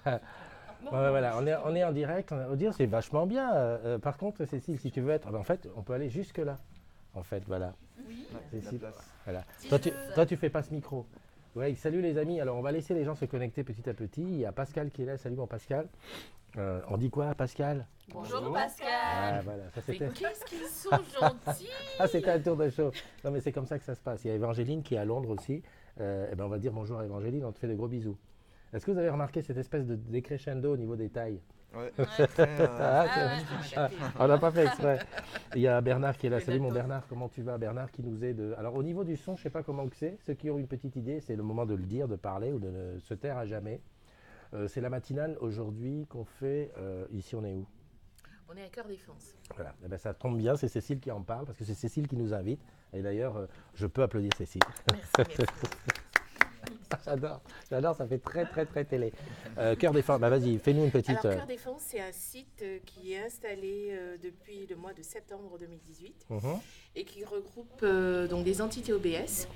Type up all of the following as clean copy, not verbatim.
Ouais, voilà, on est en direct, on va dire, c'est vachement bien. Par contre, Cécile, si tu veux être, en fait, on peut aller jusque là. En fait, voilà. Ouais, la Cécile, place. voilà. Si Toi, je veux. tu fais pas ce micro. Ouais, salut les amis. Alors, on va laisser les gens se connecter petit à petit. Il y a Pascal qui est là. Salut mon Pascal. On dit quoi, Pascal? Bonjour Bonjour. Pascal. Ah, voilà, ça Mais c'était. qu'est-ce qu'ils sont gentils. Ah, c'était un tour de show. Non, mais c'est comme ça que ça se passe. Il y a Évangéline qui est à Londres aussi. Eh ben, on va dire bonjour à Évangéline. On te fait de gros bisous. Est-ce que vous avez remarqué cette espèce de décrescendo au niveau des tailles? Ouais. Ouais. Très, Ah, Ah ouais, magnifique. On n'a pas fait exprès. Il y a Bernard qui est là. Salut mon Bernard, comment tu vas? Bernard qui nous aide. Alors au niveau du son, je ne sais pas comment que c'est. Ceux qui ont une petite idée, c'est le moment de le dire, de parler ou de ne se taire à jamais. C'est la matinale aujourd'hui qu'on fait. Ici, on est où? On est à Cœur Défense. Voilà. Eh ben, ça tombe bien, c'est Cécile qui en parle parce que c'est Cécile qui nous invite. Et d'ailleurs, je peux applaudir Cécile. Merci, merci. J'adore, ça fait très très très télé. Cœur Défense, bah vas-y, fais-nous une petite. Alors, Cœur Défense, c'est un site qui est installé depuis le mois de septembre 2018 Mhm. et qui regroupe donc des entités OBS.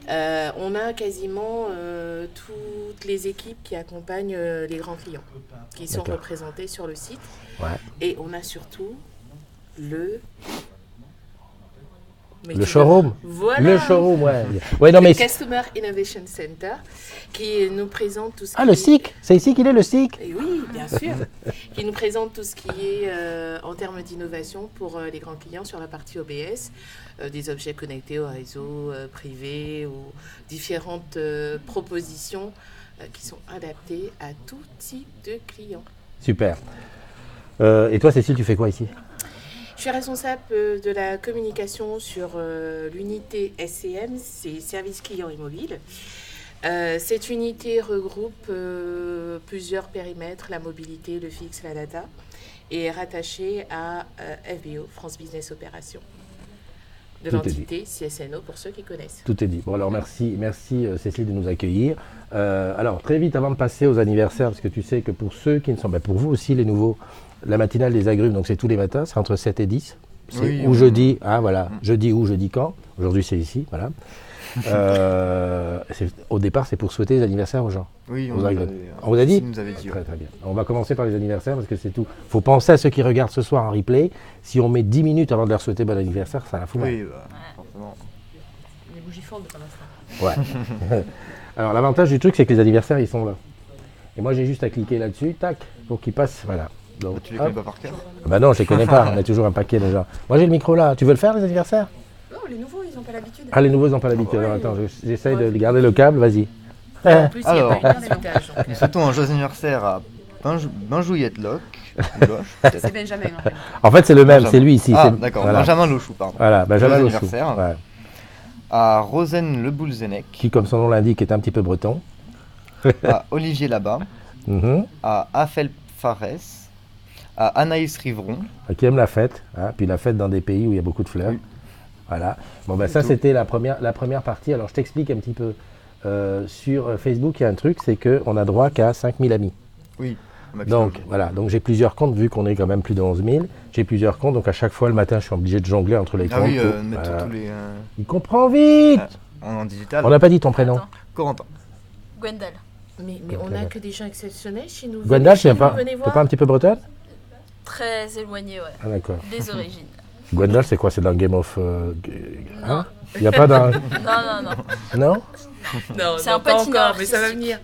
On a quasiment toutes les équipes qui accompagnent les grands clients qui sont D'accord. représentés sur le site. Ouais. Et on a surtout le... Mais Le tu showroom. Voilà. Le showroom, ouais. Ouais, non Le mais. Customer Innovation Center qui nous présente tout ce Ah, qui le est- SIC. C'est ici qu'il est le SIC. Et oui, bien sûr. Qui nous présente tout ce qui est en termes d'innovation pour les grands clients sur la partie OBS, des objets connectés au réseau privé ou différentes propositions qui sont adaptées à tout type de clients. Super. Et toi, Cécile, tu fais quoi ici? Je suis responsable de la communication sur l'unité SCM, c'est Service Client Immobile. Cette unité regroupe plusieurs périmètres, la mobilité, le fixe, la data, et est rattachée à FBO, France Business Opération, de Tout est l'entité CSNO pour ceux qui connaissent. Tout est dit. Bon, alors merci Cécile de nous accueillir. Alors, très vite, avant de passer aux anniversaires, parce que tu sais que pour ceux qui ne sont pas, pour vous aussi, les nouveaux, la matinale des agrumes, donc c'est tous les matins, c'est entre 7 et 10. C'est Oui, ou oui. jeudi, ah voilà, jeudi ou jeudi quand. Aujourd'hui, c'est ici, voilà. Au départ, c'est pour souhaiter les anniversaires aux gens. Oui, Vous nous avez- avait, on vous a dit il nous avait dit. Très très bien. On va commencer par les anniversaires parce que c'est tout. Il faut penser à ceux qui regardent ce soir en replay. Si on met 10 minutes avant de leur souhaiter bon anniversaire, ça la fout mal. Oui, forcément. Les bougies fortes de l'instant. Ouais. Alors l'avantage du truc, c'est que les anniversaires, ils sont là. Et moi, j'ai juste à cliquer là-dessus, tac, pour qu'ils passent. Voilà. Donc, Tu les hop. connais pas par cœur? Bah non, je les connais pas. On a toujours un paquet déjà. Moi, j'ai le micro là. Tu veux le faire, les anniversaires? Non, les nouveaux, ils n'ont pas l'habitude. Ah, les nouveaux, ils n'ont pas l'habitude. Ouais. Alors, attends, j'essaye de garder le câble. Vas-y. En plus, il n'y a Alors. pas une invitation. Nous souhaitons un joyeux anniversaire à Benjouillette Locke. ou Loche, peut-être. C'est Benjamin. En fait. En fait, c'est le même. Benjamin. C'est lui ici. Ah, c'est- d'accord. Voilà. Benjamin Lochou, pardon. Voilà, Benjamin Joyeux Lochou. anniversaire. Ouais. À Rosen Le Boulzenec. Qui, comme son nom l'indique, est un petit peu breton. À Olivier Labat. Mhm. À Afel Fares. À Anaïs Rivron. Qui aime la fête. Hein. Puis la fête dans des pays où il y a beaucoup de fleurs. Oui. Voilà. Bon, ben ça, tout. c'était la première partie. Alors, je t'explique un petit peu. Sur Facebook, il y a un truc, c'est qu'on a droit qu'à 5000 amis. Oui. au maximum. Donc, voilà. Donc, j'ai plusieurs comptes, vu qu'on est quand même plus de 11 000. J'ai plusieurs comptes. Donc, à chaque fois, le matin, je suis obligé de jongler entre les Ah comptes. oui, pour- mettre voilà. tous les. Il comprend vite. En digital. On n'a pas dit ton prénom. Attends. Corentin. Gwendal. Mais on n'a que des gens exceptionnels chez nous. Gwendal, Venez chez tu nous, pas, venez t'es voir. pas un petit peu bretonne? Très éloigné, ouais. Ah, d'accord. Des origines. Gwendal, c'est quoi? C'est dans Game of. Hein? Il n'y a pas dans. Non, non, non. Non? Non, C'est non, un pas patineur encore, mais ça va artistique. venir.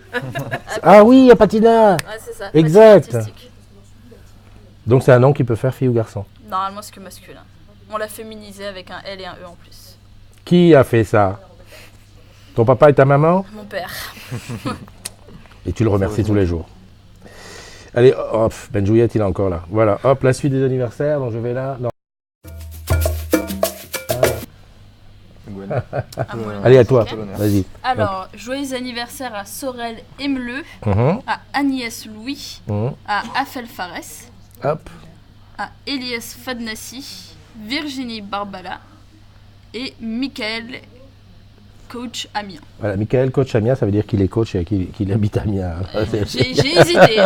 Ah oui, à Patina. Ouais, c'est ça. Exact. patin artistique. Donc, c'est un nom qui peut faire fille ou garçon. Normalement, c'est que masculin. On l'a féminisé avec un L et un E en plus. Qui a fait ça? Ton papa et ta maman? Mon père. Et tu le remercies tous les jours. Allez, hop, Benjouillette, il est encore là. Voilà, hop, la suite des anniversaires. Donc, je vais là. Non. Gwen. À moi. Allez, à toi. Ok. Vas-y. Alors, joyeux anniversaire à Sorel Emeleu, Mhm, à Agnès Louis, mhm. à Afel Fares, Hop. à Elias Fadnassi, Virginie Barbala et Michael, coach Amiens. Voilà, Michael, coach Amiens, ça veut dire qu'il est coach et qu'il habite Amiens. J'ai hésité.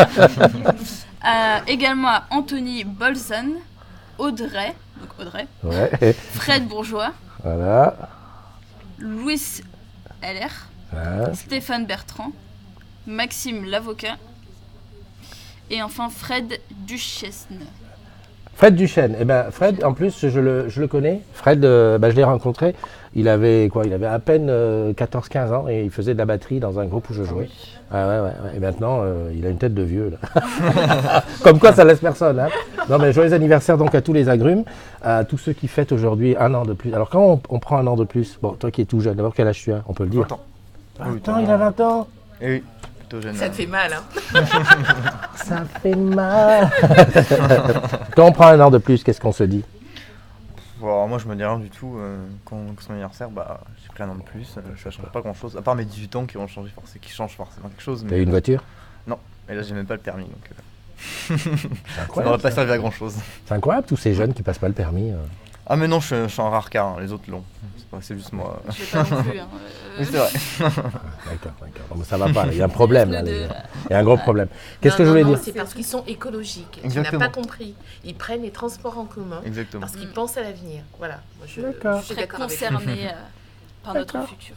Également à Anthony Bolzan, Audrey, donc Audrey, Ouais, Fred Bourgeois, voilà. Louis LR, Voilà. Stéphane Bertrand, Maxime l'avocat Et enfin Fred Duchesne. Fred Duchesne. Eh ben, Fred, en plus, je le connais. Fred, je l'ai rencontré. Il avait à peine 14-15 ans et il faisait de la batterie dans un groupe où je jouais. Ah ouais. Et maintenant, il a une tête de vieux. Là. Comme quoi, ça laisse personne. Hein. Non, mais joyeux anniversaire donc à tous les agrumes, à tous ceux qui fêtent aujourd'hui un an de plus. Alors, quand on prend un an de plus, bon, toi qui es tout jeune, d'abord, quel âge tu as? On peut le dire. 20 ans. 20 ans, il a 20 ans. Et oui, plutôt jeune. Ça te fait mal, hein. Ça fait mal. Quand on prend un an de plus, qu'est-ce qu'on se dit? Bon, alors moi je me dis rien du tout. Quand c'est mon anniversaire, j'ai pris un an de plus. Je ne change pas grand chose. À part mes 18 ans qui changent forcément quelque chose. T'as eu une voiture? Non, et là j'ai même pas le permis. Donc, C'est ça incroyable. n'aurait pas servi à grand chose. C'est incroyable tous ces jeunes qui passent pas le permis. Ah, mais non, je suis un rare cas. Hein. Les autres l'ont. C'est juste moi. Je l'ai pas non plus. Hein. Oui, c'est vrai. D'accord. Non, mais ça va pas. Il y a un problème. Là, Nous deux. déjà. Il y a un gros problème. Qu'est-ce Non, que je voulais non, dire? c'est parce qu'ils sont écologiques. Exactement. Tu n'as pas compris. Ils prennent les transports en commun Exactement. parce qu'ils pensent à l'avenir. Voilà. Moi, D'accord. je suis Très d'accord avec concernés par notre D'accord. futur.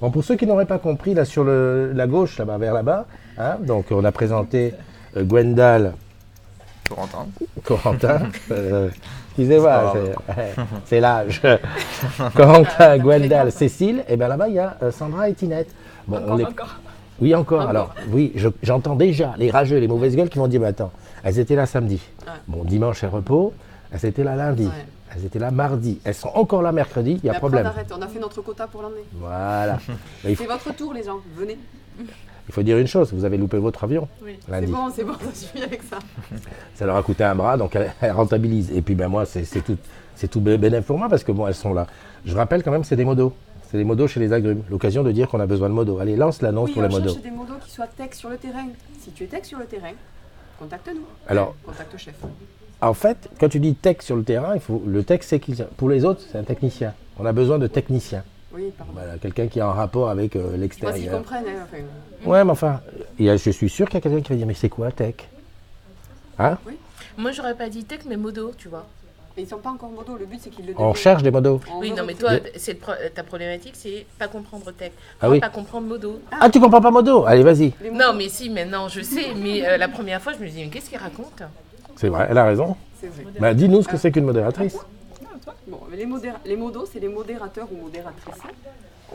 Bon, pour ceux qui n'auraient pas compris, là sur la gauche, là-bas, vers là-bas, hein, donc on a présenté Gwendal, Corentin, excusez-moi, c'est l'âge. Corentin, Gwendal, Cécile, et bien là-bas il y a Sandra et Tinette. Bon, Encore. Oui, encore. Alors, oui, j'entends déjà les rageux, les mauvaises gueules qui vont dire, mais attends, elles étaient là samedi. Ouais. Bon, dimanche c'est repos, elles étaient là lundi. Ouais. Elles étaient là mardi. Elles sont encore là mercredi, il y a Mais après, problème. on arrête, on a fait notre quota pour l'année. Voilà. Mais il C'est votre tour, les gens, venez. faut dire une chose, vous avez loupé votre avion Oui. lundi. C'est bon, ça suffit avec ça. Ça leur a coûté un bras, donc elles rentabilisent. Et puis ben moi, c'est tout bénéfique pour moi parce que bon, elles sont là. Je rappelle quand même, c'est des modos. C'est des modos chez les agrumes. L'occasion de dire qu'on a besoin de modos. Allez, lance l'annonce Oui, pour les on modos. cherche des modos qui soient tech sur le terrain. Si tu es tech sur le terrain, contacte-nous. Alors- Contacte chef. En fait, quand tu dis tech sur le terrain, le tech, c'est qui? Pour les autres, c'est un technicien. On a besoin de techniciens. Oui, pardon. Voilà, quelqu'un qui est en rapport avec Je pense qu'ils l'extérieur. comprennent. Hein, enfin, Ouais, mais enfin, je suis sûr qu'il y a quelqu'un qui va dire, mais c'est quoi tech? Hein? Moi, j'aurais pas dit tech, mais modo, tu vois. mais ils sont pas encore modos. Le but, c'est qu'ils le On deviennent. cherche des modos. On Oui, veut non, mais recruter. toi, ta problématique, c'est pas comprendre tech. Ah Moi, oui. pas comprendre modo. Ah, tu comprends pas modo? Allez, vas-y. Les modos, Non, mais si, maintenant, je sais. Mais la première fois, je me dis, mais qu'est-ce qu'il raconte? C'est vrai, elle a raison. c'est vrai. Bah, dis-nous ce que c'est qu'une modératrice. Bon, mais les modos, c'est les modérateurs ou modératrices.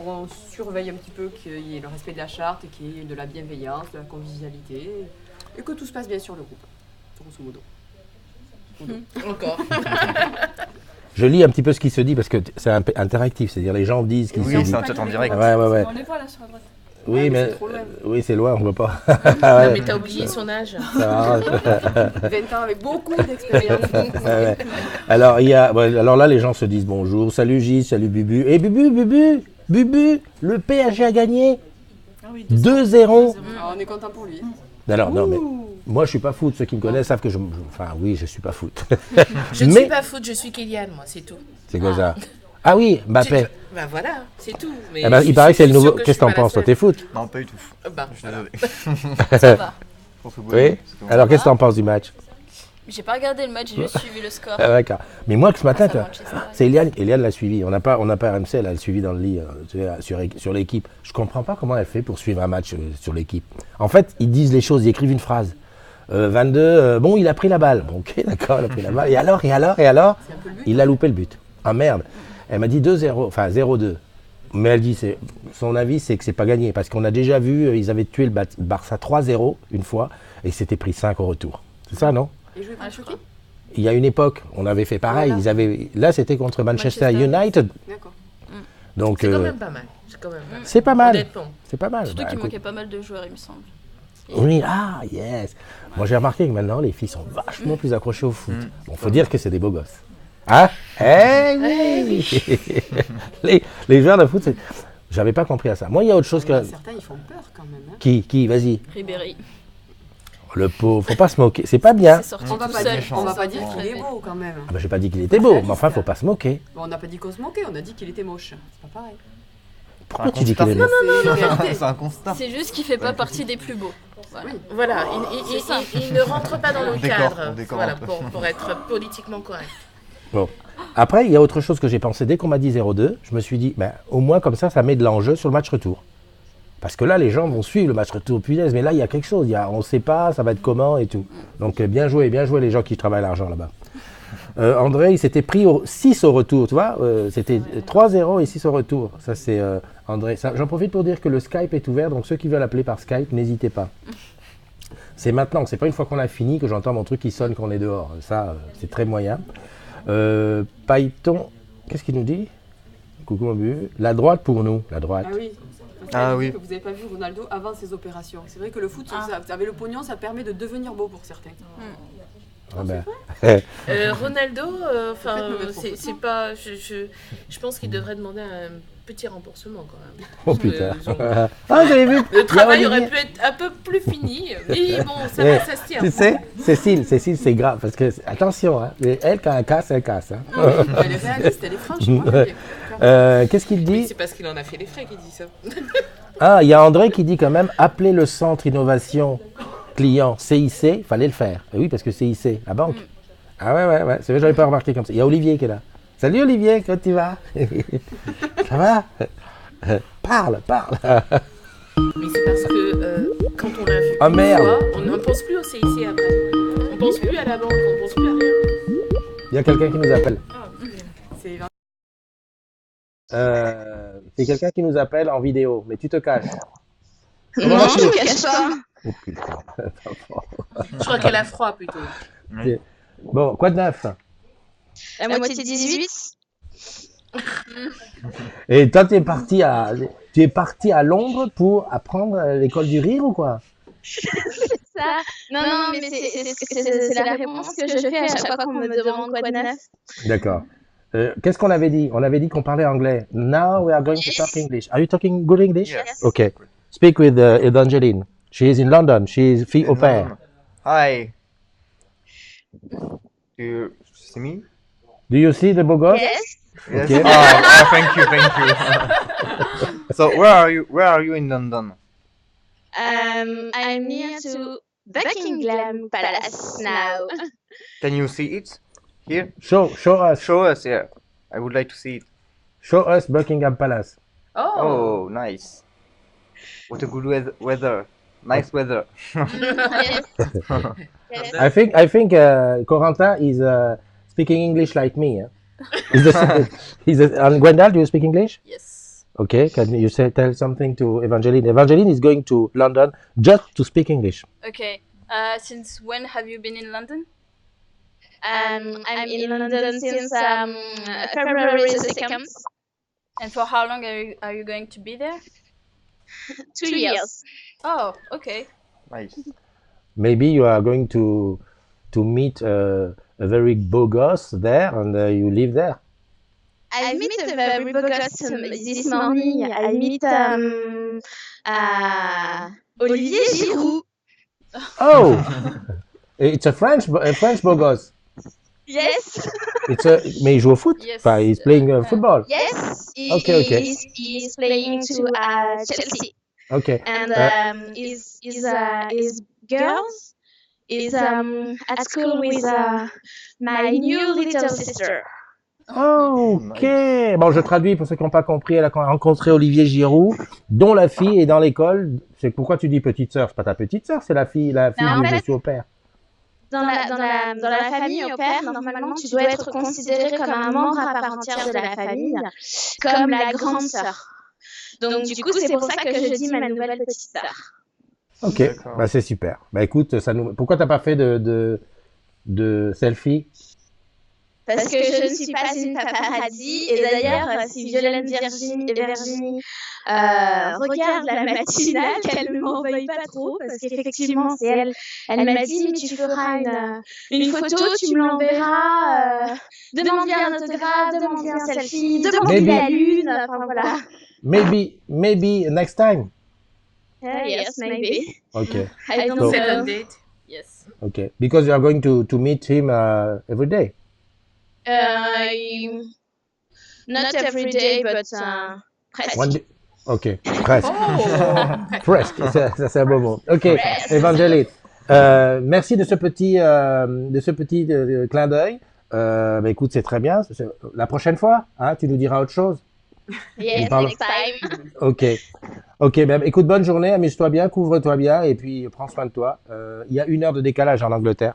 On surveille un petit peu qu'il y ait le respect de la charte, qu'il y ait de la bienveillance, de la convivialité, et que tout se passe bien sur le groupe, grosso modo. Encore. Je lis un petit peu ce qui se dit parce que c'est interactif, c'est-à-dire les gens disent qu'ils Oui, se c'est disent. un chat en direct. Ouais. On n'est pas là sur la droite. Oui, Ouais, mais mais c'est trop loin. oui, c'est loin, on voit pas. Non, mais t'as oublié son âge. Ça va. 20 ans avec beaucoup d'expérience. Ouais. Alors, alors là, les gens se disent bonjour, salut Gilles, salut Bubu. Et Bubu, le PSG a gagné Ah oui, 2-0. Alors, on est content pour lui. Alors, non, mais Ouh. moi, je suis pas foot. Ceux qui me connaissent savent que enfin, oui, je suis pas foot. Je ne Mais- suis pas foot, je suis Kylian, moi, c'est tout. C'est quoi ça? Ah oui, Mbappé. Bah voilà, c'est tout. Mais Eh ben, je il paraît que c'est le suis nouveau. sûre que Qu'est-ce que je t'en suis pas penses? la Toi, t'es foot? Non, pas du tout. seule. Bah, Je suis désolé. Ça va. Pour ce Oui. parce que- Alors, qu'est-ce que t'en penses du match? J'ai pas regardé le match, j'ai juste suivi le score. Ah, d'accord. Mais moi, ce matin, Ça, Manchester. c'est Eliane l'a suivi. On n'a pas RMC, elle a suivi dans le lit tu sais, sur l'équipe. Je comprends pas comment elle fait pour suivre un match sur l'équipe. En fait, ils disent les choses, ils écrivent une phrase. 22, bon, il a pris la balle. Bon, ok, d'accord, il a pris la balle. Et alors C'est un peu le but. il a loupé le but. Ah merde. Elle m'a dit 2-0, enfin 0-2. Mais elle dit, son avis, c'est que c'est pas gagné. Parce qu'on a déjà vu, ils avaient tué le Barça 3-0 une fois, et ils s'étaient pris 5 au retour. C'est ça, non? Et jouer Ah, contre je qui crois. Il y a une époque, on avait fait pareil. Voilà. Là, c'était contre Manchester United. D'accord. Donc, c'est quand même pas mal. C'est quand même pas mal. c'est pas mal. Honnêtement. C'est pas mal. Surtout Bah, qu'il écoute. manquait pas mal de joueurs, il me semble. Oui, ah, yes. Moi, j'ai remarqué que maintenant, les filles sont vachement plus accrochées au foot. Bon, faut dire que c'est des beaux gosses. Hein? Eh oui. Les joueurs de foot, j'avais pas compris à ça. Moi, il y a autre chose Il y en a que... certains, ils font peur quand même. Hein. Qui? Vas-y. Ribéry. Le pauvre, faut pas se moquer. C'est pas bien. C'est sorti On va tout pas seul. dire, on va pas dire C'est qu'il est sorti. beau quand même. Ah bah, j'ai pas dit qu'il était beau, mais enfin, faut pas se moquer. Bon, on n'a pas dit qu'on se moquait, on a dit qu'il était moche. C'est pas pareil. Pourquoi tu dis qu'il est beau? C'est une réalité. C'est un constat. C'est juste qu'il fait pas partie des plus beaux. Voilà. Oui. Voilà, C'est ça. il ne rentre pas dans le On décore, cadre. on décore Voilà, un peu. pour être politiquement correct. Bon. Après, il y a autre chose que j'ai pensé. Dès qu'on m'a dit 0-2, je me suis dit, ben, au moins comme ça met de l'enjeu sur le match retour. Parce que là, les gens vont suivre le match retour, punaise, mais là, il y a quelque chose. On ne sait pas, ça va être comment et tout. Donc, bien joué les gens qui travaillent l'argent là-bas. André, il s'était pris 6 au retour, tu vois. C'était 3-0 et 6 au retour. Ça, c'est André. J'en profite pour dire que le Skype est ouvert, donc ceux qui veulent appeler par Skype, n'hésitez pas. C'est maintenant, c'est pas une fois qu'on a fini que j'entends mon truc qui sonne quand on est dehors. Ça, c'est très moyen. Python, qu'est-ce qu'il nous dit? Coucou mon bu. La droite pour nous, la droite. Ah oui. Ah oui. Que vous n'avez pas vu Ronaldo avant ses opérations. C'est vrai que le foot, avec le pognon, ça permet de devenir beau pour certains. Ah ben. Ronaldo, enfin, Faites-le mettre au c'est pas. Je pense qu'il devrait demander un petit remboursement quand même. Oh Parce que putain. Ah, vous avez vu? le travail Il y a aurait Olivier. pu être un peu plus fini, mais bon, ça va, ça se tient. Tu sais, Cécile, c'est grave, parce que, attention, hein, elle, quand elle casse, elle casse. Hein. Elle est réaliste, elle est franche. Moi, Qu'est-ce qu'il Mais dit? c'est parce qu'il en a fait les frais qu'il dit ça. Ah, il y a André qui dit quand même, appeler le centre innovation client CIC, il fallait le faire. Et oui, parce que CIC, la banque. Ah ouais, c'est vrai, j'avais pas remarqué comme ça. Il y a Olivier qui est là. Salut Olivier, comment tu vas? Ça va? Parle. Mais c'est parce que quand on l'a vu Ah, une merde. fois, on ne pense plus au CIC après. On pense plus à la banque, on pense plus à rien. Il y a quelqu'un qui nous appelle. c'est C'est quelqu'un qui nous appelle en vidéo, mais tu te caches. Non, je ne cache pas. Oh putain. Je crois qu'elle a froid plutôt. Bon, quoi de neuf? La moitié de 18. Et toi, tu es parti à Londres pour apprendre l'école du rire ou quoi? Ça. Non, mais c'est la réponse que je fais à chaque fois qu'on me demande quoi de neuf. D'accord. Qu'est-ce qu'on avait dit? On avait dit qu'on parlait anglais. Now we are going to talk English. Are you talking good English? Yes. Okay. Speak with Evangeline. She is in London. She is fille au pair. Hi. Do you see me? Do you see the beau gosse? Yes. Yes. Okay. Thank you. So where are you in London? I'm near to Buckingham Palace now. Can you see it here? Show us. Show us. Yeah, I would like to see it. Show us Buckingham Palace. Oh, nice. What a good weather. Nice weather. Yes. Yes. I think Corentin is speaking English like me. And Gwendal, do you speak English? Yes. Okay, can you tell something to Evangeline? Evangeline is going to London just to speak English. Okay. Since when have you been in London? I'm in London since February the 2nd. And for how long are you going to be there? 2 years. Oh, okay. Nice. Maybe you are going to meet a very beau gosse there, and you live there. I meet a very bogus this morning. I meet Olivier Giroud. Oh, it's a French beau gosse. Yes. Mais il joue au foot. Yes. Enfin, he's playing football. Yes. Okay. He's playing to Chelsea. Okay. And his girls is at school with my new little sister. Ok. Bon, je traduis pour ceux qui n'ont pas compris. Elle a rencontré Olivier Giroud, dont la fille est dans l'école. C'est pourquoi tu dis petite sœur. C'est pas ta petite sœur, c'est la fille en du fait, monsieur au père. Dans la famille au père, normalement, tu dois être considéré comme un membre à part entière de la famille, comme la grande sœur. Donc, du coup, c'est pour ça que je dis ma nouvelle petite sœur. Ok, D'accord. bah c'est super. Bah écoute, pourquoi t'as pas fait de selfie? Parce que je ne suis pas une paparazzi. Et d'ailleurs, si Violaine Virginie regarde la matinale, qu'elle ne m'envoie pas trop, parce qu'effectivement, c'est elle. Elle m'a dit, mais tu feras une photo, tu me l'enverras. Demande-lui un autographe, demande-lui un selfie, demande-lui la lune. Enfin, voilà. Maybe next time. Yes, maybe. Okay. I don't So- know. Second date. Yes. Okay. Because you are going to meet him every day. Not every day, but presque. One day. Ok, presque. Oh. Presque, ça c'est un beau mot. Ok, Evangeline, merci de ce petit clin d'œil. Bah, écoute, c'est très bien. La prochaine fois, hein, tu nous diras autre chose. Yes, parle- next time. Ok. Ok, ben écoute, bonne journée, amuse-toi bien, couvre-toi bien et puis prends soin de toi. Il y a 1 heure de décalage en Angleterre.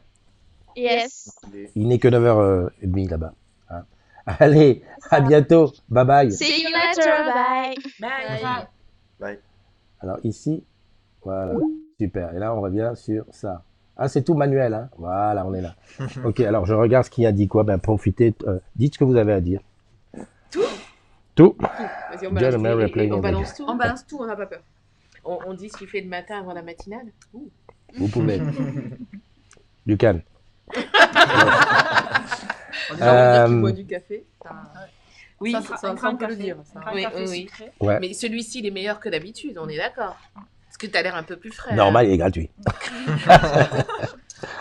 Yes. Il n'est que 9h30 là-bas. Hein. Allez, à bientôt. Bye bye. See you later. Bye. Bye. Bye. Alors ici, voilà, super. Et là, on revient sur ça. Ah, c'est tout manuel, hein. Voilà, on est là. Ok, alors je regarde ce qu'il a dit quoi. Ben profitez, dites ce que vous avez à dire. Tout. Vas-y, on John balance, and Mary are playing On in the balance tout. on balance tout, on n'a pas peur. On dit ce qu'il fait le matin avant la matinale. Vous pouvez. You can. On va dire Euh, qu'il boit du café. Oui, Ça, on peut le dire. Ça. Un Oui, café oui, oui. sucré. Ouais. mais celui-ci, il est meilleur que d'habitude, on est d'accord. Parce que tu as l'air un peu plus frais. Normal, il est gratuit.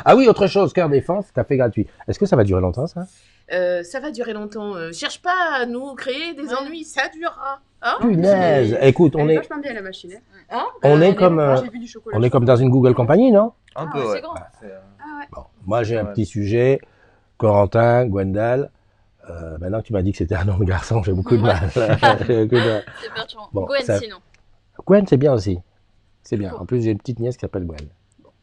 Ah oui, autre chose, Cœur Défense, café gratuit. Est-ce que ça va durer longtemps, ça? Ça va durer longtemps. Cherche pas à nous créer des ennuis, ça durera. Hein Punaise. Écoute, Elle on est est, vachement bien la machine. Hein. Hein on est comme, Moi, j'ai vu du chocolat. on est comme dans une Google Company, non? Un Ah, peu, c'est ouais. grand. C'est, Bon, moi, j'ai un Ouais. petit sujet. Corentin, Gwendal. Maintenant que tu m'as dit que c'était un nom de garçon, j'ai beaucoup de mal. J'ai beaucoup de mal. C'est perturbant. Bon, Gwen, ça- sinon. Gwen, c'est bien aussi. C'est bien. En plus, j'ai une petite nièce qui s'appelle Gwen.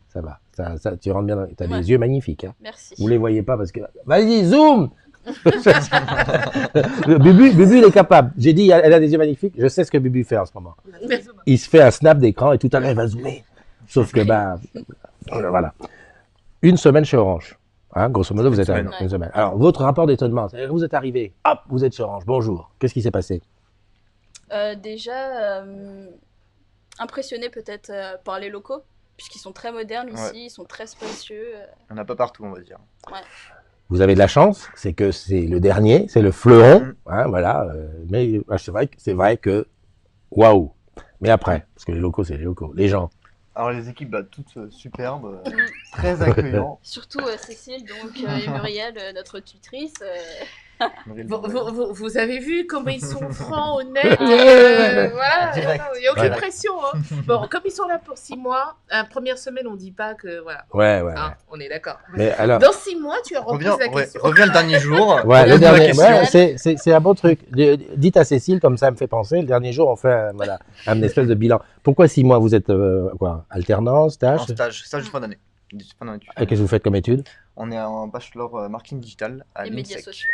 Ça va. Ça, tu rentres bien dans... T'as Ouais. des yeux magnifiques. Hein. Merci. Vous les voyez pas parce que... Vas-y, zoom. Bubu, il est capable. J'ai dit, elle a des yeux magnifiques. Je sais ce que Bubu fait en ce moment. Il se fait un snap d'écran et tout à l'heure, il va zoomer. Sauf que, bah, voilà. 1 semaine chez Orange. Hein, grosso modo, vous êtes semaine. arrivé. 1 semaine. Alors, votre rapport d'étonnement, c'est-à-dire que vous êtes arrivé, hop, vous êtes chez Orange. Bonjour. Qu'est-ce qui s'est passé? Déjà, impressionné peut-être par les locaux, puisqu'ils sont très modernes ici, Ouais. ils sont très spacieux. Il n'y en a pas partout, on va dire. Vous avez de la chance, c'est que c'est le dernier, c'est le fleuron, Mm. hein, voilà. Mais c'est vrai que, waouh. Mais après, parce que les locaux, c'est les locaux, les gens. Alors les équipes, bah, toutes superbes, très accueillantes. Surtout Cécile donc, et Muriel, notre tutrice. Vous avez vu comment ils sont francs, honnêtes, voilà, Direct. il n'y a aucune Ouais. pression. Hein. Bon, comme ils sont là pour 6 mois, la première semaine, on ne dit pas que, voilà, Ouais. hein, on est d'accord. Mais alors, Dans 6 mois, tu leur reposes Reviens, la ouais, question. reviens le dernier jour. ouais, le repose la dernier, question. ouais, c'est un bon truc. Dites à Cécile, comme ça me fait penser, le dernier jour, on fait voilà, un espèce de bilan. Pourquoi 6 mois? Vous êtes, quoi, alternance, En stage? stage de fin d'année. Fin d'année. Et qu'est-ce que vous faites comme étude? On est en bachelor marketing digital à Et médias l'INSEC. sociaux.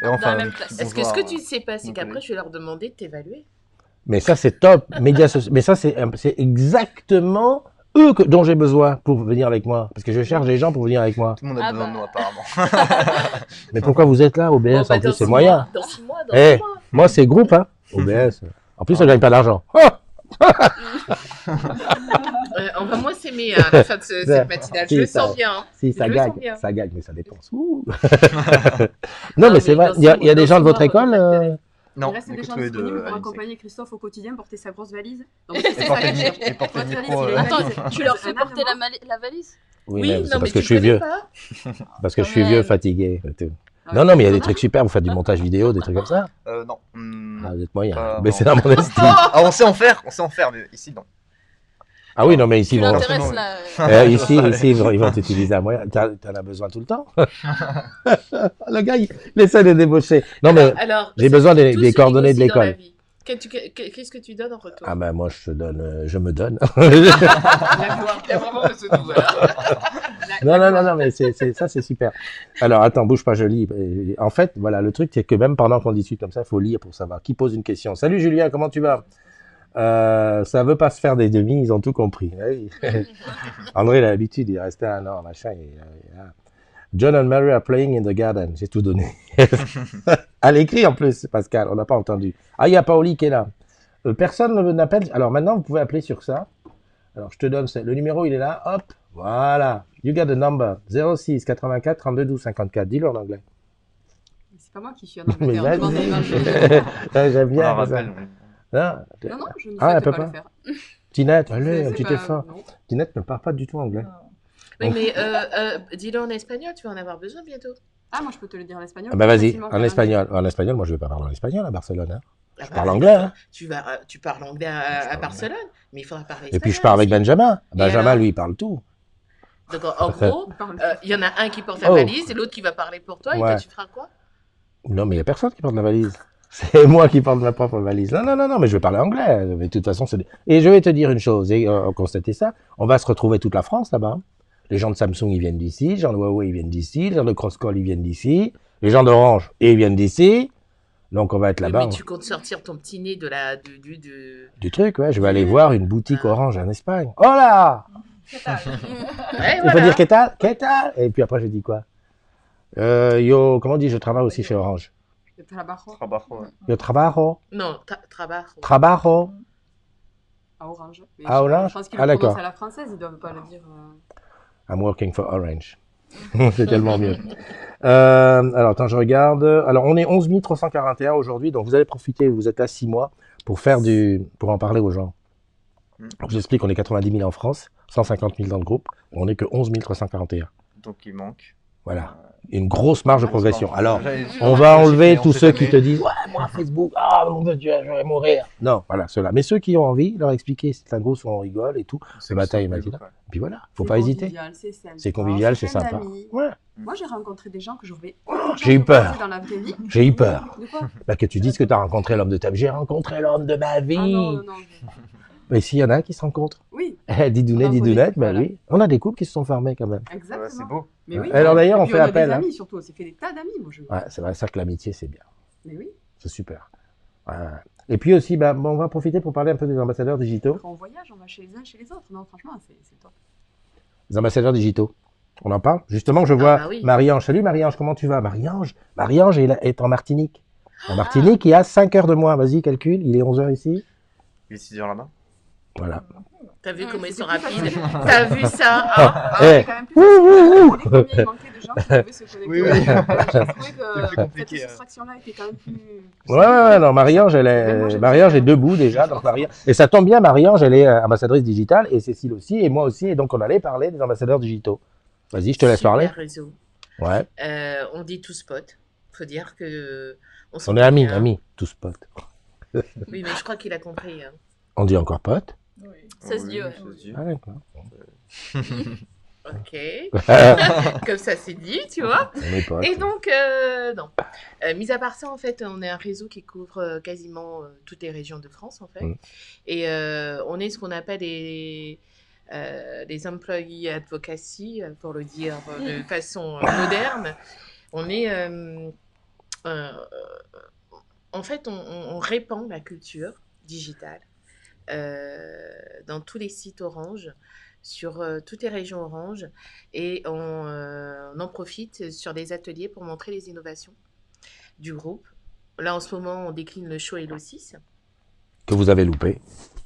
Et enfin, Dans la même classe. Est-ce que ce bonjour que tu ne sais pas, c'est mon qu'après, collègue. je vais leur demander de t'évaluer. Mais ça, c'est top. Médias sociaux. Mais ça, c'est exactement eux dont j'ai besoin pour venir avec moi. Parce que je cherche des gens pour venir avec moi. Tout le monde a Ah besoin de bah. nous apparemment. Mais pourquoi vous êtes là, OBS? Bon, bah, En plus, dans c'est 6 moyen. mois, Dans 6 mois, dans Eh, 6 mois. moi, c'est groupe, hein. OBS. En plus, on gagne pas d'argent. Oh On va moins s'aimer à la fin de cette matinale. Je Si, le ça- sens bien. hein. Si, ça Je le gagne. sens bien. Ça gagne, mais ça dépense. Ouh. Non, mais c'est mais vrai. dans Il y a, six il y a des mois, gens de dans votre 6 mois, école. votre intérêt. Non, Il reste on est des que gens tous les disponibles deux pour à l'INSEC. accompagner Christophe au quotidien, porter sa grosse valise. Donc, Et c'est ça porter la le valise. et porter le Votre valise, micro. il a une Attends, valise. tu leur C'est fais un porter avant. la valise? Oui, Oui, mais non, c'est mais parce que tu je suis connais vieux. pas. Parce que je Quand suis vieux, même. fatigué. et tout. Ah, Non, non, mais il y a des ça trucs super. Vous faites du montage vidéo, des trucs comme ça. Non. Ah, vous êtes moyen. Pas Mais c'est vraiment. dans mon estime. Ah, on sait en faire, mais ici non. Ah oui, non, mais ici, Tu bon, l'intéresses forcément, là. ici, ils vont t'utiliser à moyen. T'en as besoin tout le temps. Le gars, il essaie de débaucher. Non, mais Alors, j'ai c'est besoin des tout se coordonnées de négocie dans la l'école. vie. Qu'est-ce que tu donnes en retour? Ah ben moi, je me donne. La gloire, il y a vraiment de ce nouveau, là. Non, mais ça, c'est super. Alors, attends, bouge pas, je lis. En fait, voilà, le truc, c'est que même pendant qu'on discute comme ça, il faut lire pour savoir qui pose une question. Salut Julien, comment tu vas? Ça veut pas se faire des demi, ils ont tout compris. Ah oui. André, il a l'habitude, il est resté 1 an, machin. John and Mary are playing in the garden. J'ai tout donné. À l'écrit en plus, Pascal, on n'a pas entendu. Ah, il y a Paoli qui est là. Personne ne n'appelle. Alors maintenant, vous pouvez appeler sur ça. Alors, je te donne le numéro, il est là. Hop, voilà. You got the number. 06 84 32 12 54. Dis-le en anglais. C'est pas moi qui suis en Mais Angleterre. vas-y. Je demande à Emmanuel. Ouais, j'aime On bien. la ça. rappelle. Non, Non, je ne Ah, elle souhaite peut pas pas. le faire. Tinette, allez, un C'est petit pas- effort. non. Tinette ne parle pas du tout anglais. Oui, mais dis-le en espagnol, tu vas en avoir besoin bientôt. Ah, moi je peux te le dire en espagnol. Ah bah vas-y, facilement en qu'en espagnol. En espagnol, moi je vais pas parler en espagnol à Barcelone. Hein. Ah Je bah, parle anglais. Hein. Tu parles anglais à Barcelone, mais il faudra parler Et puis je espagnol pars avec aussi. Benjamin. Benjamin, alors lui, il parle tout. Donc en gros, Il parle. il y en a un qui porte la Oh. valise et l'autre qui va parler pour toi. Et Ouais. toi, tu feras quoi? Non, mais il n'y a personne qui porte la valise. C'est moi qui porte ma propre valise. Non, mais je vais parler anglais. Mais de toute façon, et je vais te dire une chose, et constater ça, on va se retrouver toute la France là-bas. Les gens de Samsung, ils viennent d'ici, les gens de Huawei, ils viennent d'ici, les gens de Crosscall, ils viennent d'ici, les gens d'Orange, ils viennent d'ici. Donc on va être Oui, là-bas. mais tu comptes sortir ton petit nez Du truc, ouais, je vais aller voir une boutique Orange en Espagne. Oh là! Ouais, Il faut voilà. dire qu'est-ce tal? Et puis après, j'ai dit quoi? Comment on dit, je travaille aussi chez Orange. Le trabajo Trabajo, ouais. Yo trabajo, Non, trabajo. trabajo. à Orange. Mais À Orange Je pense qu'ils Ah, le d'accord. prononcent à la française, ils doivent pas le dire. I'm working for Orange. C'est tellement mieux. Alors, attends, je regarde. Alors, on est 11 341 aujourd'hui, donc vous allez profiter, vous êtes là 6 mois pour en parler aux gens. Donc, je vous explique, on est 90 000 en France, 150 000 dans le groupe, on n'est que 11 341. Donc il manque. Voilà. Une grosse marge de progression. Alors, J'allais- on va enlever on tous sait ceux qui jamais. te disent « Ouais, moi, Facebook, ah, mon Dieu, je vais mourir. » Non, voilà, ceux-là. Mais ceux qui ont envie, leur expliquer, c'est un gros, on rigole et tout. C'est matin que et ça, matin. ouais. Puis voilà, faut C'est pas hésiter. convivial, c'est sympa, C'est convivial, c'est plein sympa. d'amis. Ouais, Moi, j'ai rencontré des gens que j'aurais J'ai eu peur. dans la vraie vie. j'ai eu peur. De quoi Bah, que tu dises que tu as rencontré l'homme de ta vie. J'ai rencontré l'homme de ma vie. Ah non, non, non. Mais s'il y en a qui se rencontrent. Oui, Didounet, On en connaît, didounette, bah voilà. oui. On a des couples qui se sont formés quand même. exactement. Ouais, c'est beau. Mais oui. Alors, d'ailleurs, Et on puis, fait a appel, des hein. amis, surtout, on s'est fait des tas d'amis, moi. Ouais, c'est vrai, ça que l'amitié, c'est bien. Mais oui, C'est super. Ouais. Et puis aussi, bah, on va profiter pour parler un peu des ambassadeurs digitaux. quand on voyage, on va chez les uns, chez les autres. Non, franchement, c'est top. Les ambassadeurs digitaux. On en parle? Justement, je vois bah oui. Marie-Ange. Salut Marie-Ange, comment tu vas? Marie-Ange est en Martinique. En Martinique, il y a 5 heures de moins. Vas-y, calcule. Il est 11 heures ici. Il est 6 heures là-bas. Voilà. T'as vu comment ils sont c'était plus rapides? facile. T'as vu ça? Ah, Eh, C'est quand même plus facile. Combien il manquait de gens qui pouvaient se connecter. Oui, oui. J'ai trouvé C'est que plus cette compliqué, soustraction-là était quand même plus... ouais, non, Marie-Ange, Même moi, j'ai Marie-Ange fait, est debout déjà. Donc et ça tombe bien, Marie-Ange, elle est ambassadrice digitale, et Cécile aussi, et moi aussi, et donc on allait parler des ambassadeurs digitaux. Vas-y, je te laisse super parler. réseau. Ouais. On dit tous potes. Faut dire que On s'entend est amis, bien. tous potes. Oui, mais je crois qu'il a compris. Hein. On dit encore potes. Ça se dit, ouais. ça se dit. Ah, d'accord. Ok. Comme ça, c'est dit, tu vois. On est potes. Et donc, non. Mis à part ça, en fait, on est un réseau qui couvre quasiment toutes les régions de France, en fait. Mm. Et on est ce qu'on appelle des employee advocacy, pour le dire de façon moderne. On est... en fait, on répand la culture digitale dans tous les sites Orange, sur toutes les régions Orange, et on en profite sur des ateliers pour montrer les innovations du groupe. Là, en ce moment, on décline le show Hello 6, Que vous avez loupé.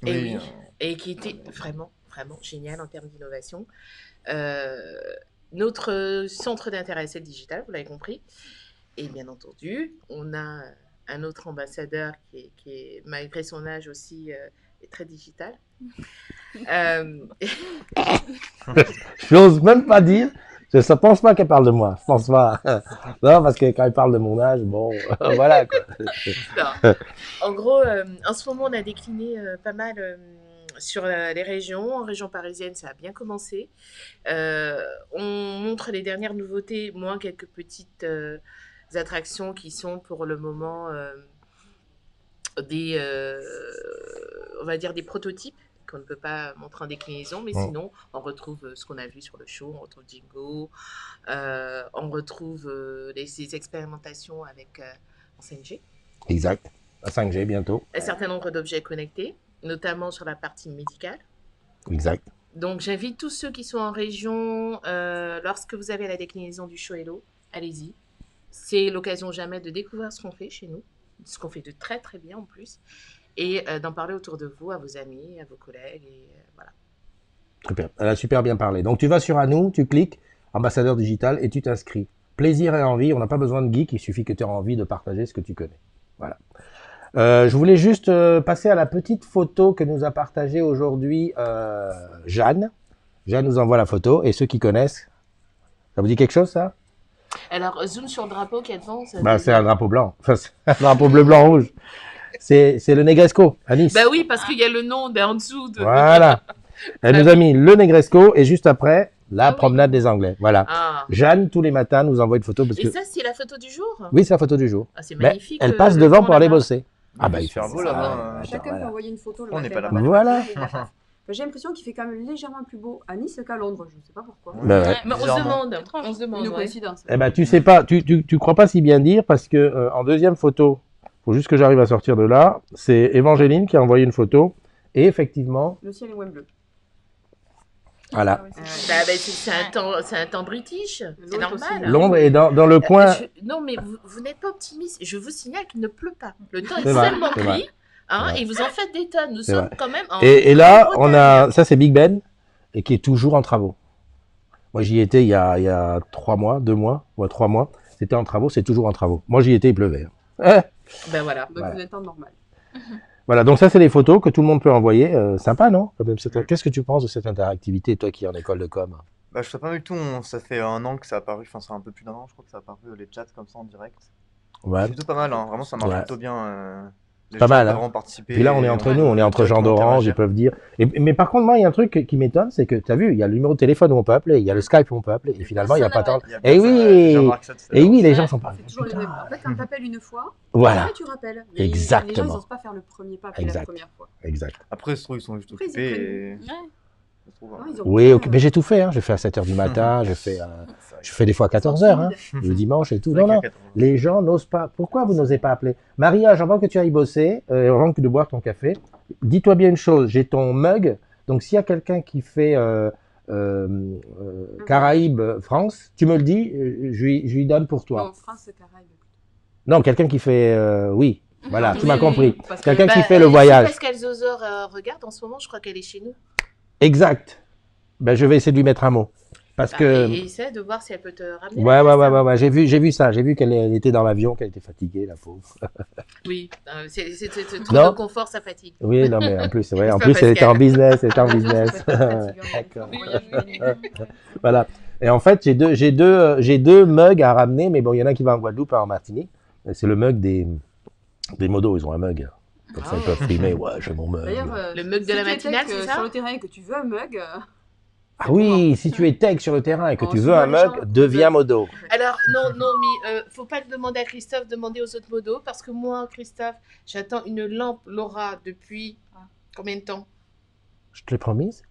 et, Oui, oui, et qui était vraiment, vraiment génial en termes d'innovation. Notre centre d'intérêt, c'est le digital, vous l'avez compris. Et bien entendu, on a un autre ambassadeur qui est malgré son âge aussi, est très digital. Je n'ose même pas dire. Je ne pense pas qu'elle parle de moi. Je pense pas. Non, parce que quand elle parle de mon âge, bon, voilà quoi. Non. En gros, en ce moment, on a décliné pas mal sur les régions. En région parisienne, ça a bien commencé. On montre les dernières nouveautés, moins quelques petites attractions qui sont pour le moment des, on va dire des prototypes qu'on ne peut pas montrer en déclinaison, mais sinon on retrouve ce qu'on a vu sur le show, on retrouve Jingo, on retrouve ces expérimentations avec en 5G, Exact. À 5G bientôt. un certain nombre d'objets connectés, notamment sur la partie médicale. Exact. Donc j'invite tous ceux qui sont en région, lorsque vous avez la déclinaison du show Hello, allez-y. C'est l'occasion jamais de découvrir ce qu'on fait chez nous, ce qu'on fait de très très bien en plus, et d'en parler autour de vous, à vos amis, à vos collègues, et voilà. Super. Elle a super bien parlé. Donc tu vas sur Anou, tu cliques, ambassadeur digital, et tu t'inscris. Plaisir et envie, on n'a pas besoin de geek, il suffit que tu aies envie de partager ce que tu connais. Voilà. Je voulais juste passer à la petite photo que nous a partagée aujourd'hui Jeanne. Jeanne nous envoie la photo, et ceux qui connaissent, ça vous dit quelque chose ça? Alors, zoom sur le drapeau qui est devant. Ça Bah, dit- c'est un drapeau blanc. Enfin, c'est un drapeau bleu, blanc, rouge. C'est le Negresco, à Nice. Bah oui, parce qu'il y a le nom en dessous de... Voilà. Elle nous a mis le Negresco et juste après, La Ah oui. promenade des Anglais. Voilà. Ah. Jeanne, tous les matins, nous envoie une photo parce Et que. ça, c'est la photo du jour? Oui, c'est la photo du jour. Ah, c'est Mais magnifique. elle passe le devant temps pour aller là-bas. bosser. Ah bah il super fait beau ça. là-bas. Chacun peut Voilà. envoyer une photo. Le On n'est matin, pas le là-bas. matin, Voilà. il la passe. Enfin, j'ai l'impression qu'il fait quand même légèrement plus beau à Nice qu'à Londres. Je ne sais pas pourquoi. Bah ouais. Mais on se Bizarrement. demande. On se demande. Une ouais. coïncidence. Eh ben tu sais pas, tu crois pas si bien dire parce que en deuxième photo, faut juste que j'arrive à sortir de là. C'est Évangéline qui a envoyé une photo et effectivement, Le ciel est moins bleu. voilà, Bah, c'est un temps british. C'est L'autre aussi. normal. Londres est dans le coin. Non, mais vous n'êtes pas optimiste. Je vous signale qu'il ne pleut pas. Le temps est, C'est vrai, seulement c'est vrai. gris. Hein, Ouais. et vous en faites des tonnes. Nous C'est sommes vrai. quand même en. Et là, en on a, ça c'est Big Ben et qui est toujours en travaux. Moi j'y étais il y a 3 mois, 2 mois, ouais 3 mois. C'était en travaux, c'est toujours en travaux. Moi j'y étais, il pleuvait. Hein. Ben voilà. Donc Voilà. vous êtes en normal. Voilà, donc ça c'est les photos que tout le monde peut envoyer. Sympa, non? Quand même, qu'est-ce que tu penses de cette interactivité, toi qui es en école de com? Bah, je sais pas du tout, ça fait 1 an que ça a apparu, enfin, c'est un peu plus d'1 an, je crois que ça a apparu les chats comme ça en direct. Ouais. C'est plutôt pas mal, hein. Vraiment, ça marche Ouais. plutôt bien. Les Pas gens mal, peuvent hein. vraiment participer. Puis là, on est entre nous, on est entre gens d'Orange, ils peuvent dire. Mais par contre, moi, il y a un truc qui m'étonne, c'est que tu as vu, il y a le numéro de téléphone où on peut appeler, il y a le Skype où on peut appeler, et finalement, il n'y a pas tant. Eh oui, et oui, les gens sont pas. C'est toujours les mêmes. En fait, quand t'appelles une fois, Voilà, après tu rappelles. Mais Exactement. Les gens, ils n'osent pas faire le premier pas après Exact. la première fois. exact. Après, je trouve qu'ils sont juste Après, ils occupés. prennent- Et... Ouais. ça se trouve, Non, hein. ils ont Oui, pas, ok, mais j'ai tout fait, hein. J'ai fait à 7h du matin, je fais des fois à 14h, hein, le dimanche et tout. C'est vrai Non, non, qu'il y a 80. les gens n'osent pas. Pourquoi vous n'osez pas appeler? Maria, avant que tu ailles bosser, avant que de boire ton café, dis-toi bien une chose, j'ai ton mug, donc s'il y a quelqu'un qui fait Caraïbes, France, tu me le dis, je lui donne pour toi. Non, France, Caraïbes. Non, quelqu'un qui fait, oui, voilà, tu Oui, m'as oui, compris. Parce que- Quelqu'un qui Bah, fait le si voyage. Pascal Zozor regarde en ce moment, je crois qu'elle est chez nous. Exact. Ben, je vais essayer de lui mettre un mot. Parce Bah, que... et essaie de voir si elle peut te ramener. Ouais, la ouais, place, ouais, hein. ouais, j'ai vu ça. J'ai vu qu'elle était dans l'avion, qu'elle était fatiguée, la pauvre. Oui, c'est trop Non. de confort, ça fatigue. Oui, non, mais en plus, c'est vrai. En N'est-ce pas, plus, elle était Pascal en business, elle était en business. D'accord. Voilà. Et en fait, j'ai deux mugs à ramener, mais bon, il y en a qui va en Guadeloupe et en Martinique. C'est le mug des modos. Ils ont un mug. Comme ça, ils peuvent frimer. Ouais, j'ai mon mug. D'ailleurs, Le mug de si la tu es matinale, tech, c'est ça sur le terrain et que tu veux un mug, Ah oui, si tu es tech sur le terrain et que On tu veux soulève un les mug, gens. deviens modo. Alors, non, mais faut pas le demander à Christophe, demander aux autres modos, parce que moi, Christophe, j'attends une lampe Laura depuis combien de temps? Je te l'ai promise.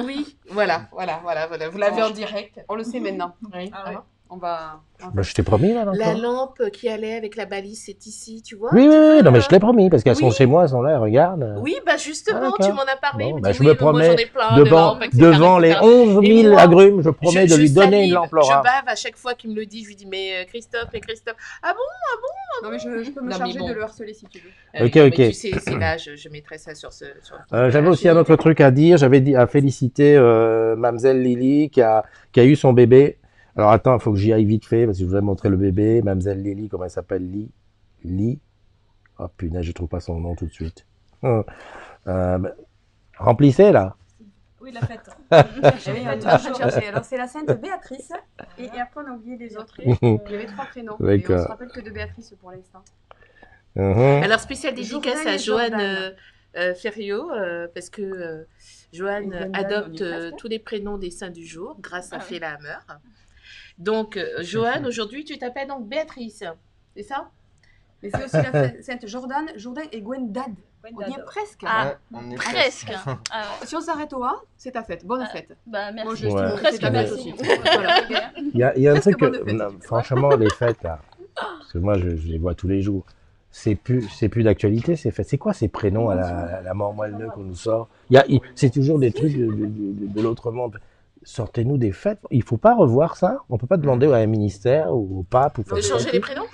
Oui, voilà, vous l'avez en direct. on le sait maintenant. Oui. Ah ouais. On va. Bah, je t'ai promis, là, La encore. lampe qui allait avec la balise, c'est ici, tu vois? Oui, oui, tu oui, vois, non, mais je te l'ai promis, parce qu'elles sont Oui. chez moi, elles sont là, elles regardent. Oui, bah justement, Ah, d'accord. tu m'en as parlé. Bon, il me bah, dit, je oui, me mais moi, promets j'en ai plein de devant, lampes, etc., devant les etc. 11 Et 000 moi, agrumes, je promets de lui donner salive, une lampe Je Laura. bave à chaque fois qu'il me le dit, je lui dis, mais Christophe, ah bon? Non, mais je peux me Non, mais charger bon. de le harceler si tu veux. Ok, mais ok. Tu sais, c'est là, je mettrai ça sur ce. J'avais aussi un autre truc à dire. J'avais dit à féliciter Mamzelle Lily qui a eu son bébé. Alors attends, il faut que j'y aille vite fait parce que je voudrais montrer le bébé. Mamzelle Lily, comment elle s'appelle? Li. Oh punaise, je trouve pas son nom tout de suite. Remplissez là. Oui, la fête. Eh oui, on est en train de chercher. Alors, c'est la sainte Béatrice. Et après, on a oublié les autres. Il y avait 3 prénoms. Et on D'accord. se rappelle que de Béatrice pour l'instant. Alors, spéciale dédicace Jourdain à et Joanne Jordan. Ferriot, parce que Joanne Et Gwendal, adopte on y est presque. tous les prénoms des saints du jour grâce à Féla Hammer. Donc, Joanne, aujourd'hui, tu t'appelles donc Béatrice, c'est ça? Mais c'est aussi la sainte Jourdain et Gwendad. On y est presque. Ah, On est presque. Ah ouais. Si on s'arrête au A, c'est ta fête. Bonne fête. Bah, merci. Moi, je Ouais. estime que Presque, c'est ta fête merci. aussi. Voilà. Il y a un Presque truc que, bonne fête, non, si tu veux. franchement, les fêtes là, parce que moi je les vois tous les jours. C'est plus d'actualité ces fêtes. C'est quoi ces prénoms à la mort moelleux qu'on nous sort? C'est toujours des trucs de l'autre monde. Sortez-nous des fêtes. Il faut pas revoir ça. On peut pas demander à un ministère ou au pape ou De changer les prénoms?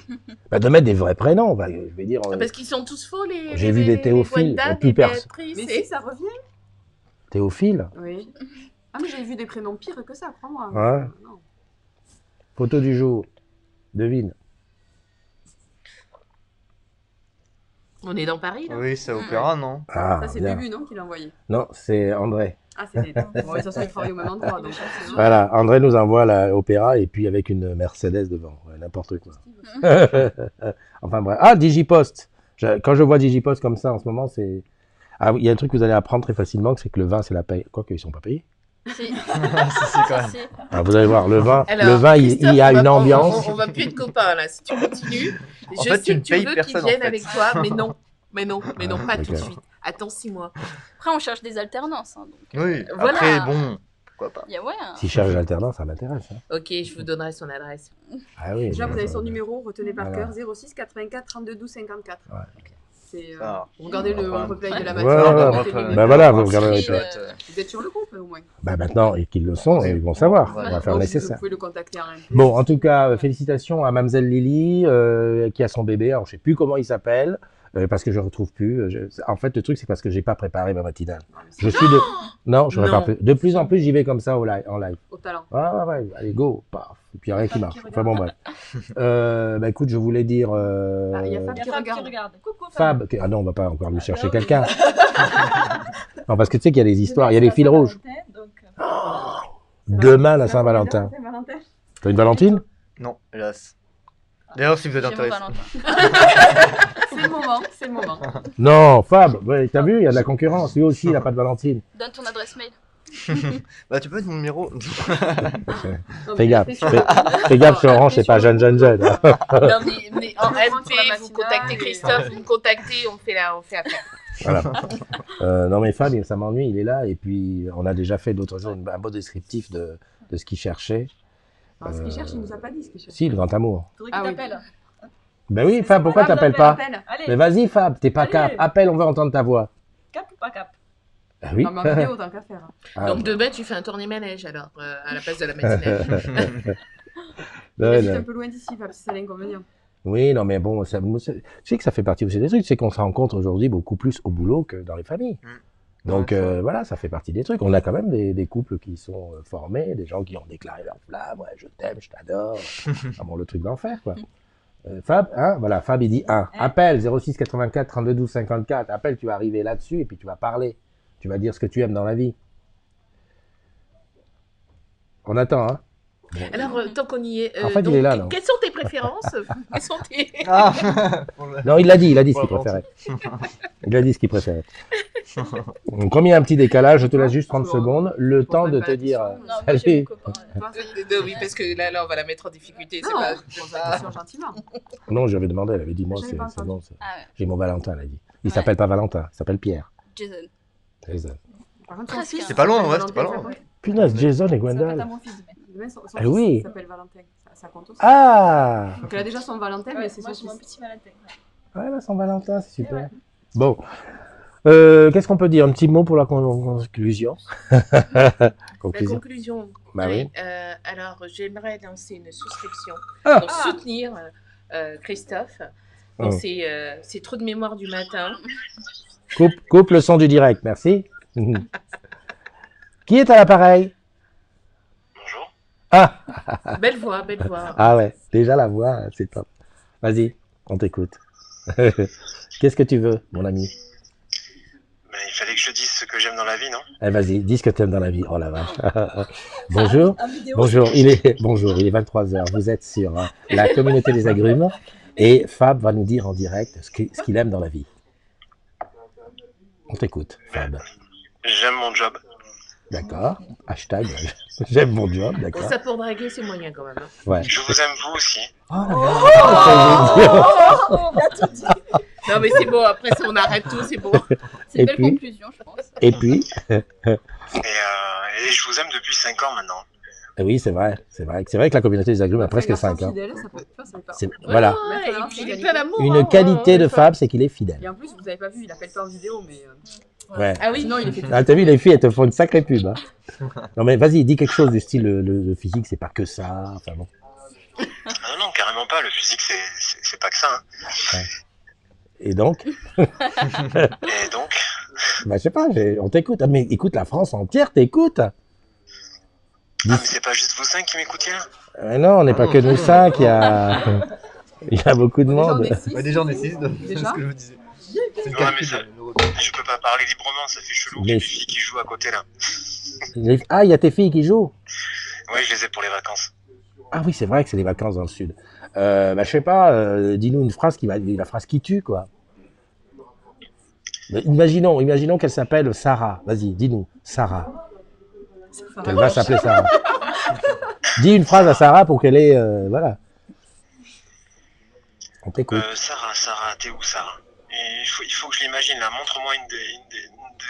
de mettre des vrais prénoms. Bah, je vais dire. Parce qu'ils sont tous faux, les. J'ai vu des Théophiles, Gwendal, plus les personne. Béatrice Mais et- si, ça revient. Théophile. Oui. Ah, mais j'ai vu des prénoms pires que ça, crois-moi. Ouais. Non. Photo du jour. Devine. On est dans Paris, là? Oui, c'est à Opéra, non? Ah, Ça, c'est bien. Bubu, non, qui l'a envoyé. Non, c'est André. Ah, c'est des. Bon, de toute façon, ils travaillent au même endroit. Donc, c'est- Voilà, André nous envoie l'opéra et puis avec une Mercedes devant. Ouais, n'importe quoi. Enfin bref. Ah, Digipost. Quand je vois Digipost comme ça en ce moment, c'est. Ah oui, il y a un truc que vous allez apprendre très facilement, c'est que le vin, c'est la paye. Quoique, ils sont pas payés. Si. Si, si, quand même. Si. Ah, vous allez voir, le vin, Alors, il y a une ambiance. On va plus être copains là, si tu continues. En Je fait, sais tu que ne tu payes veux qu'ils personne, en viennent fait. avec toi, mais non. Mais non, pas tout de ok. suite. Attends 6 mois. Après, on cherche des alternances. Hein, donc. Oui, Voilà. après, bon, pourquoi pas. Y a, ouais, hein. Si je cherche l'alternance, ça m'intéresse. Hein. Ok, je vous donnerai son adresse. Ah oui. Déjà, mais vous avez ça- son numéro, retenez par Voilà. cœur 06 84 32 12 54. Ouais. C'est, Ça, vous regardez le enfin, replay de la ouais, matinée. ouais, vous ouais. mettez les Bah numéros. voilà, vous regardez Inscrit, Vous êtes sur le groupe au moins. Bah maintenant, et qu'ils le sont, et ils vont savoir. Ouais. On va faire le Donc, nécessaire. Vous pouvez le contacter en MP. Bon, en tout cas, félicitations à Mademoiselle Lily qui a son bébé. Alors, je sais plus comment il s'appelle parce que je retrouve plus. En fait, le truc, c'est parce que j'ai pas préparé ma matinale. Je suis de. Non, je prépare Non. plus. De plus en plus, j'y vais comme ça en live. Au talent. Ouais, ouais, ouais. Allez, go, paf. Et puis, il n'y a rien qui marche. Enfin bon, bref. Bah écoute, je voulais dire. Ah, il y a Fab Il y a qui Fab qui regarde. regarde. Coucou Fab. Ah non, on va pas encore lui chercher oui. quelqu'un. Non, parce que tu sais qu'il y a des histoires, il y a des fils rouges. Demain, la Saint-Valentin. Saint-Valentin. T'as une Valentine? Non, hélas. D'ailleurs, si vous êtes J'ai mon intéressé. Valentin. C'est le moment, c'est le moment. Non, Fab, ouais, t'as vu, il y a de la concurrence. Lui aussi, il n'a pas de Valentine. Donne ton adresse mail. Bah, tu peux mettre mon numéro. Non, Fais mais gaffe, restez sur- fais gaffe, sur Orange, c'est pas jeune. Non, mais en Je prends MP, sur la vous matinale contactez et- Christophe, vous me contactez, on fait affaire. Voilà. Non, mais Fab, ça m'ennuie, il est là. Et puis, on a déjà fait l'autre jour un beau descriptif de ce qu'il cherchait. Alors, ce qu'il cherche, il nous a pas dit ce qu'il cherche. Si, le grand amour. Faudrait Ah qu'il oui. t'appelle. Ben oui, Fab, pourquoi Fab, t'appelles pas? appelle. Allez, Mais vas-y, Fab, t'es pas Allez. cap. Appelle, on veut entendre ta voix. cap ou pas cap? Ah oui. Non, mais en vidéo, tant qu'à faire. Ah, Donc demain, tu fais un tournée manège alors, à la place de la matinale. Il ouais, habite non. un peu loin d'ici, Fab, c'est ça l'inconvénient. Oui, non, mais bon, je sais que ça fait partie aussi des trucs, c'est qu'on se rencontre aujourd'hui beaucoup plus au boulot que dans les familles. Donc Ouais, voilà, ça fait partie des trucs. On a quand même des couples qui sont formés, des gens qui ont déclaré leur flamme, ouais, je t'aime, je t'adore. Ah bon, le truc d'enfer, quoi. Fab, hein, voilà, Fab, il dit 1. Appelle 06 84 32 12 54. Appelle, tu vas arriver là-dessus et puis tu vas parler. Tu vas dire ce que tu aimes dans la vie. On attend, hein. Bon. Alors, tant qu'on y est, En fait, il donc, est là, non. quelles sont tes préférences? Quelles sont tes... Ah Non, il l'a dit ce qu'il Pour la préférait. Il a dit ce qu'il préférait. Donc, comme il y a un petit décalage, je te laisse juste 30 secondes, le temps de te dire Non, moi, j'ai mon salut. copain. Toi, ça y est. Non, oui, parce que là, on va la mettre en difficulté. C'est Non, pas... pose la question gentiment. Non, j'avais demandé, elle avait dit moi, J'avais c'est pas c'est entendu. bon. Ah ouais, J'ai mon Valentin, elle a dit. Il Ouais. s'appelle pas Valentin, il s'appelle Pierre. Jason. Jason. Par contre, son Presque. fils, C'est pas loin, s'appelle ouais, c'était pas Valentin, loin. ça compte. Punaise, Jason et Ça fait à Gwendal. mon fils. Mais... Demain, son Ah fils oui. s'appelle Valentin. Ça compte aussi. Ah Donc elle a déjà son Valentin, mais Ouais, c'est moi, son j'ai mon fils. petit Valentin. Ouais. Ouais, là, son Valentin, c'est super. Ouais. Bon. Qu'est-ce qu'on peut dire? Un petit mot pour la conclusion. La Conclusion. conclusion. Bah oui. Alors, j'aimerais lancer une souscription Ah. pour soutenir Christophe dans Oh. ses trous de mémoire du matin. Coupe le son du direct, merci. Qui est à l'appareil? Bonjour. Ah, Belle voix, belle voix. ah ouais, déjà la voix, c'est top. Vas-y, on t'écoute. Qu'est-ce que tu veux, mon ami? Ben, il fallait que je dise ce que j'aime dans la vie, non? Eh, vas-y, dis ce que tu aimes dans la vie. Oh la vache. Bonjour. En vidéo. Bonjour, il est 23h. Vous êtes sur la communauté des agrumes et Fab va nous dire en direct ce qu'il aime dans la vie. On t'écoute, Fab. J'aime mon job. D'accord. Hashtag j'aime mon job, Bon, d'accord. ça pour draguer, c'est moyen quand même. Hein. Ouais. Je vous aime vous aussi. Oh la vache. Non, mais c'est bon, après ça, on arrête tout, c'est bon. C'est une Et belle puis conclusion, je pense. Et puis, Et je vous aime depuis 5 ans maintenant. oui, c'est vrai que la communauté des agrumes a presque Un garçon 5 ans. fidèle, ça peut- ça peut pas. C'est- Voilà. Ouais, Maintenant, et puis c'est il est qualité. plein d'amour. Une hein, qualité de Fab. Fab, c'est qu'il est fidèle. Et en plus, vous avez pas vu, il appelle pas en vidéo, mais Ouais. Ah oui. sinon il est fait. Ah, t'as vu, les filles, elles te font une sacrée pub. Hein. Non, mais vas-y, dis quelque chose du style le physique, c'est pas que ça. Enfin bon. Ah non, non, carrément pas. Le physique, c'est pas que ça. Hein. Et donc, Et donc, bah, je sais pas, on t'écoute. Ah, mais écoute, la France entière t'écoute. ah, mais c'est pas juste vous 5 qui m'écoutiez là? Non, on n'est pas que nous 5, il y a beaucoup de Déjà, on monde. est six. Ouais, déjà, on est 6, c'est Déjà ce que je vous disais. C'est le Ouais, mais calcul, ça- là, le repos. Je peux pas parler librement, ça fait chelou. Il y a des filles qui jouent à côté là. Ah, il y a tes filles qui jouent. Ouais, je les ai pour les vacances. Ah oui, c'est vrai que c'est les vacances dans le sud. Bah, je sais pas, dis-nous une phrase la phrase qui tue, quoi. Mais imaginons qu'elle s'appelle Sarah. Vas-y, dis-nous, Sarah. Elle va s'appeler Sarah. Dis une phrase à Sarah pour qu'elle ait... voilà. On t'écoute. Sarah, t'es où, Sarah? Et il faut que je l'imagine, là. Montre-moi une de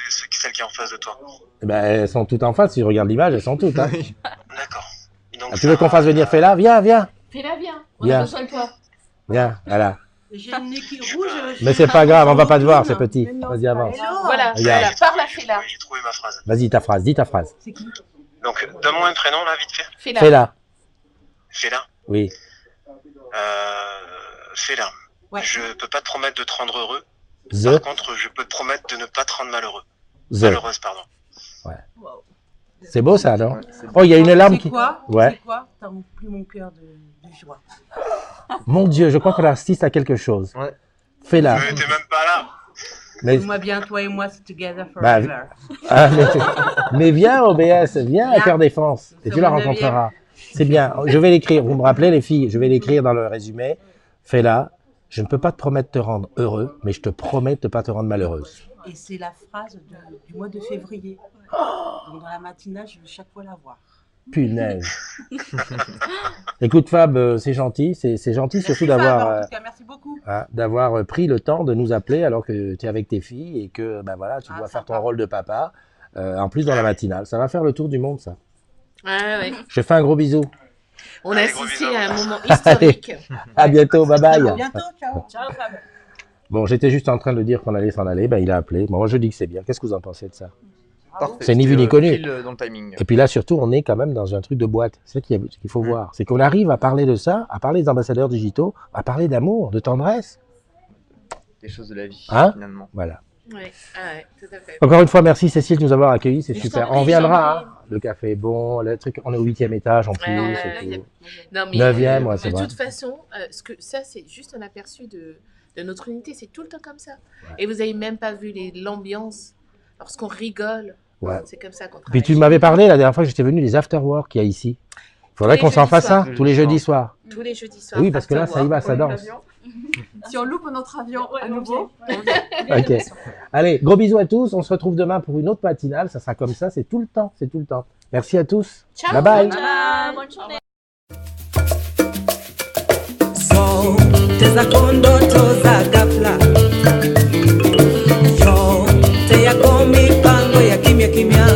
celles qui est en face de toi. Eh ben, elles sont toutes en face. Si je regarde l'image, elles sont toutes. Hein. D'accord. Donc, Ah, tu veux qu'on fasse venir Fela? Viens. Fais-la bien. On Viens. a besoin de toi. Viens, voilà. J'ai le nez qui est rouge. Mais c'est pas grave, on va pas te voir, c'est petit. Vas-y, avance. Voilà, Regarde. voilà. Parle à Fela. J'ai trouvé ma phrase. Vas-y, ta phrase. Dis ta phrase. C'est qui? Donc, donne-moi un prénom, là, vite fait. Fela. Fela. Fela. Oui. Fela. Ouais. Je peux pas te promettre de te rendre heureux. The. Par contre, je peux te promettre de ne pas te rendre malheureux. The. Malheureuse, pardon. C'est beau ça, non? Ouais, c'est Oh, il y a une larme C'est qui... quoi? Ouais. C'est quoi? T'as rempli mon cœur de joie. Mon Dieu, je crois qu'on assiste à quelque chose. Ouais. Fela. Mais t'es même pas là. Mais, Moi bien, toi et moi, c'est together Bah, forever. ah, mais viens OBS, viens à Viens. Cœur Défense. Et Sur tu la mon rencontreras. C'est bien. Je vais l'écrire. Vous me rappelez les filles? Je vais l'écrire dans le résumé. Fela, je ne peux pas te promettre de te rendre heureux, mais je te promets de ne pas te rendre malheureuse. Et c'est la phrase du mois de février. Donc dans la matinale, je veux chaque fois la voir. Punaise. Écoute Fab, c'est gentil. C'est gentil surtout Merci, Fab, d'avoir... en tout cas, merci beaucoup. d'avoir pris le temps de nous appeler alors que tu es avec tes filles et que ben voilà, tu dois faire ton rôle de papa. En plus dans la matinale. Ça va faire le tour du monde, ça. Ouais. Je te fais un gros bisou. On a Allez, gros assisté bisous. à un moment historique. À bientôt, bye bye. À bientôt, ciao. Ciao, Fab. Bon, j'étais juste en train de dire qu'on allait s'en aller. Ben, il a appelé. Bon, moi, je dis que c'est bien. Qu'est-ce que vous en pensez de ça? Parfait. C'est ni vu ni C'était, connu. pile dans le timing. Et puis là, surtout, on est quand même dans un truc de boîte. C'est ça qu'il faut voir. C'est qu'on arrive à parler de ça, à parler des ambassadeurs digitaux, à parler d'amour, de tendresse. Des choses de la vie, Hein? finalement. Voilà. Ouais, tout à fait. Encore une fois, merci Cécile de nous avoir accueillis. C'est Mais je super. t'en prie, On viendra. je t'en Hein. Le café est bon. Le truc, on est au 8e étage en plus. Ouais, et tout. Non, mais 9e, ouais, c'est de vrai. toute façon, ça, c'est juste un aperçu de notre unité. C'est tout le temps comme ça. Et vous n'avez même pas vu l'ambiance. Lorsqu'on rigole, Ouais. c'est comme ça qu'on travaille. Puis tu m'avais parlé la dernière fois que j'étais venu des after-work qu'il y a ici. Il faudrait les qu'on s'en jeudis fasse soirs. un tous les jeudis soirs. Tous les jeudis soirs. Oui, parce que là, ça y va, ça danse. Si on loupe notre avion à nouveau, Ok. Allez, gros bisous à tous. On se retrouve demain pour une autre matinale. Ça sera comme ça. C'est tout le temps. C'est tout le temps. Merci à tous. Ciao. Bye bye. Ciao, bonne journée. Zote zako ndoto za ghafla, yote yako mipango ya kimya kimya.